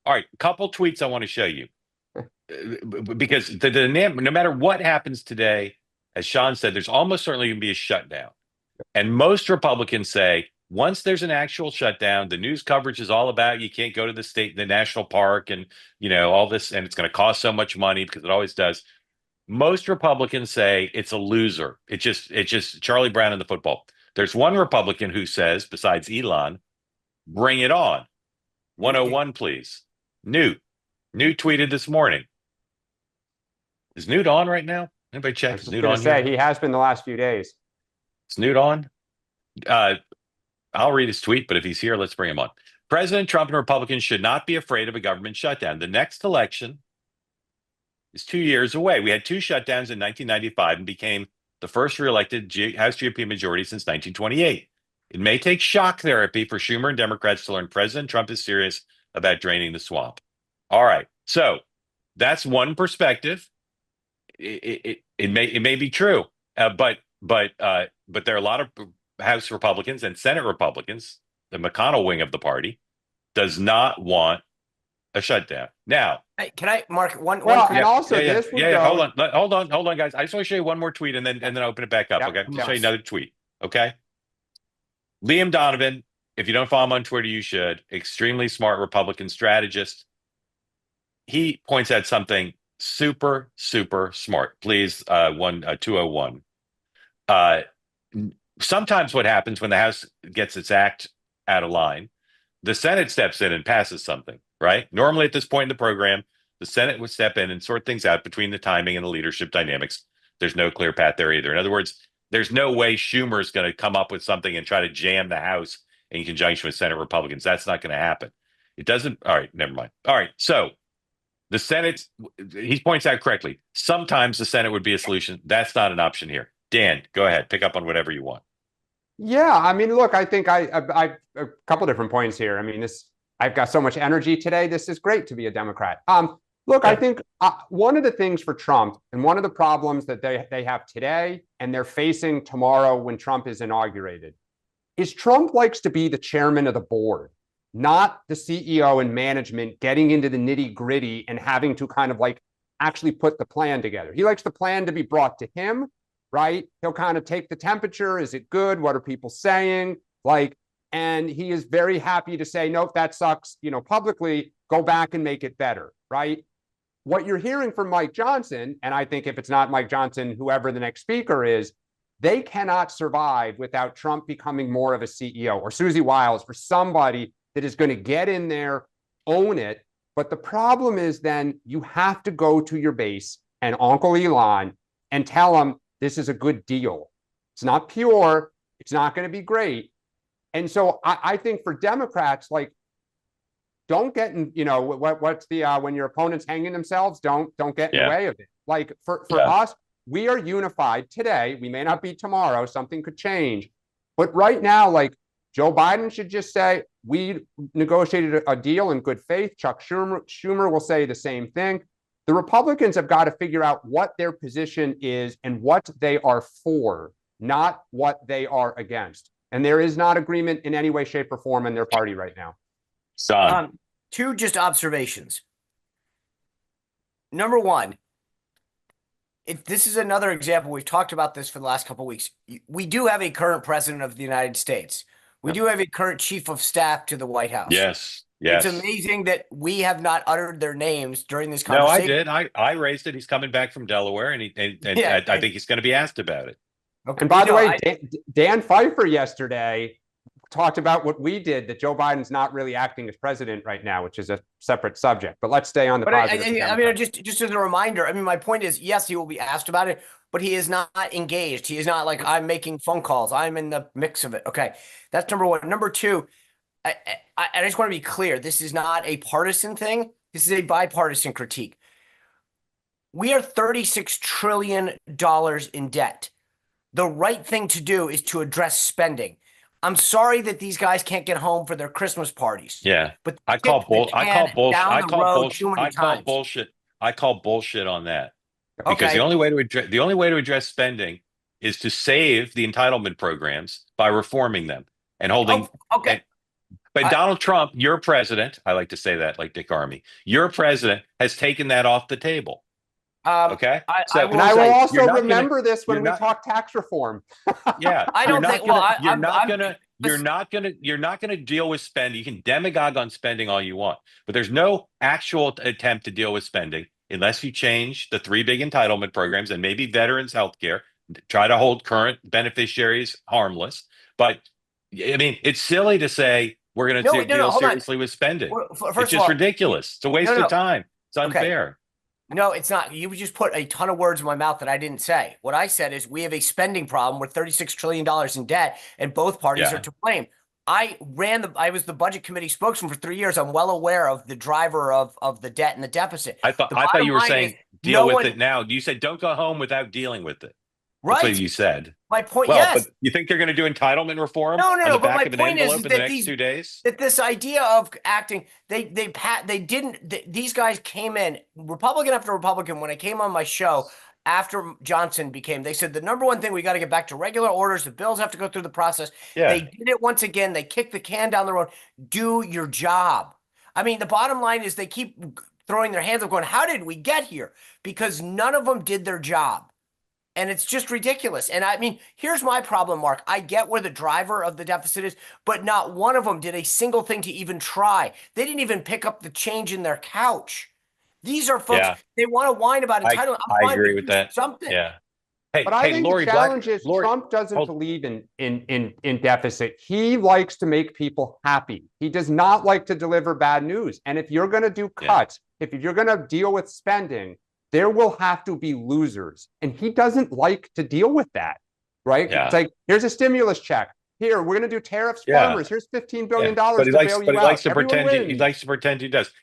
All right, couple tweets I want to show you. Because no matter what happens today, as Sean said, there's almost certainly going to be a shutdown. And most Republicans say once there's an actual shutdown, the news coverage is all about you can't go to the national park and all this, and it's going to cost so much money because it always does. Most Republicans say it's a loser. It's just Charlie Brown in the football. There's one Republican who says, besides Elon, bring it on. 101, please. Newt tweeted this morning. Is Newt on right now? Anybody check? I was just going to say, he has been the last few days. Is Newt on? I'll read his tweet, but if he's here, let's bring him on. President Trump and Republicans should not be afraid of a government shutdown. The next election is 2 years away. We had two shutdowns in 1995 and became the first reelected House GOP majority since 1928. It may take shock therapy for Schumer and Democrats to learn President Trump is serious about draining the swamp. All right. So that's one perspective. It may be true, but there are a lot of House Republicans and Senate Republicans. The McConnell wing of the party does not want a shutdown. Now, hey, can I, Mark, one? And also hold on, guys. I just want to show you one more tweet and then open it back up. Okay, I'll show you another tweet. Okay, Liam Donovan. If you don't follow him on Twitter, you should. Extremely smart Republican strategist. He points out something super smart. Please, 201. Sometimes what happens when the House gets its act out of line, the Senate steps in and passes something, right? Normally at this point in the program, the Senate would step in and sort things out between the timing and the leadership dynamics. There's no clear path there either. In other words, there's no way Schumer is going to come up with something and try to jam the House in conjunction with Senate Republicans. That's not going to happen. It doesn't. All right, never mind. All right, so the Senate, he points out correctly, sometimes the Senate would be a solution. That's not an option here. Dan, go ahead. Pick up on whatever you want. Yeah, I mean, look, I think I a couple different points here. I mean, I've got so much energy today. This is great to be a Democrat. Look, I think one of the things for Trump and one of the problems that they have today and they're facing tomorrow when Trump is inaugurated is Trump likes to be the chairman of the board, not the CEO and management getting into the nitty gritty and having to kind of like actually put the plan together. He likes the plan to be brought to him. Right? He'll kind of take the temperature. Is it good? What are people saying? And he is very happy to say, nope, that sucks, publicly, go back and make it better. Right? What you're hearing from Mike Johnson, and I think if it's not Mike Johnson, whoever the next speaker is, they cannot survive without Trump becoming more of a CEO or Susie Wiles or somebody that is going to get in there, own it. But the problem is then you have to go to your base and Uncle Elon and tell them, this is a good deal. It's not pure. It's not going to be great. And so I think for Democrats, don't get in, what's the, when your opponent's hanging themselves, don't get in the way of it. For us, we are unified today. We may not be tomorrow. Something could change. But right now, Joe Biden should just say, we negotiated a deal in good faith. Chuck Schumer will say the same thing. The Republicans have got to figure out what their position is and what they are for, not what they are against. And there is not agreement in any way, shape, or form in their party right now. Two just observations. Number one, this is another example. We've talked about this for the last couple of weeks. We do have a current president of the United States. We do have a current chief of staff to the White House. Yes. It's amazing that we have not uttered their names during this conversation. No, I did. I raised it. He's coming back from Delaware, and I think he's going to be asked about it. Okay. And by the way, Dan Pfeiffer yesterday talked about what we did, that Joe Biden's not really acting as president right now, which is a separate subject. But let's stay on the positive. I mean, just as a reminder, my point is, yes, he will be asked about it, but he is not engaged. He is not like, I'm making phone calls. I'm in the mix of it. Okay, that's number one. Number two, I just want to be clear. This is not a partisan thing. This is a bipartisan critique. We are $36 trillion in debt. The right thing to do is to address spending. I'm sorry that these guys can't get home for their Christmas parties. Yeah, but I call bullshit on that. Because the only way to address spending is to save the entitlement programs by reforming them and holding. But Donald Trump, your president, I like to say that like Dick Armey, your president has taken that off the table. Okay. And I will also remember this when we talk tax reform. Yeah. I don't think, well, you're not gonna deal with spending. You can demagogue on spending all you want, but there's no actual attempt to deal with spending unless you change the 3 big entitlement programs and maybe veterans healthcare, try to hold current beneficiaries harmless. But I mean, it's silly to say we're going to deal seriously with spending. It's just ridiculous. It's a waste of time. It's unfair. No, it's not. You just put a ton of words in my mouth that I didn't say. What I said is we have a spending problem with $36 trillion in debt, and both parties are to blame. I was the budget committee spokesman for 3 years. I'm well aware of the driver of the debt and the deficit. I thought you were saying deal with it now. You said don't go home without dealing with it. Right. That's what you said. My point, but you think they're going to do entitlement reform? No. On the back but my of an point envelope is in the next 2 days? That this idea of acting, these guys came in, Republican after Republican, when I came on my show after Johnson they said the number one thing, we got to get back to regular orders. The bills have to go through the process. Yeah. They did it once again. They kicked the can down the road. Do your job. I mean, the bottom line is they keep throwing their hands up going, how did we get here? Because none of them did their job. And it's just ridiculous. And I mean, here's my problem, Mark. I get where the driver of the deficit is, but not one of them did a single thing to even try. They didn't even pick up the change in their couch. These are folks, they want to whine about entitlement. I agree with that. Something. Yeah. But I think the challenge is Trump doesn't believe in deficit. He likes to make people happy. He does not like to deliver bad news. And if you're going to do cuts, if you're going to deal with spending, there will have to be losers. And he doesn't like to deal with that, right? Yeah. It's like, here's a stimulus check. Here, we're going to do tariffs farmers. Here's $15 billion to bail you out. He likes to pretend he does.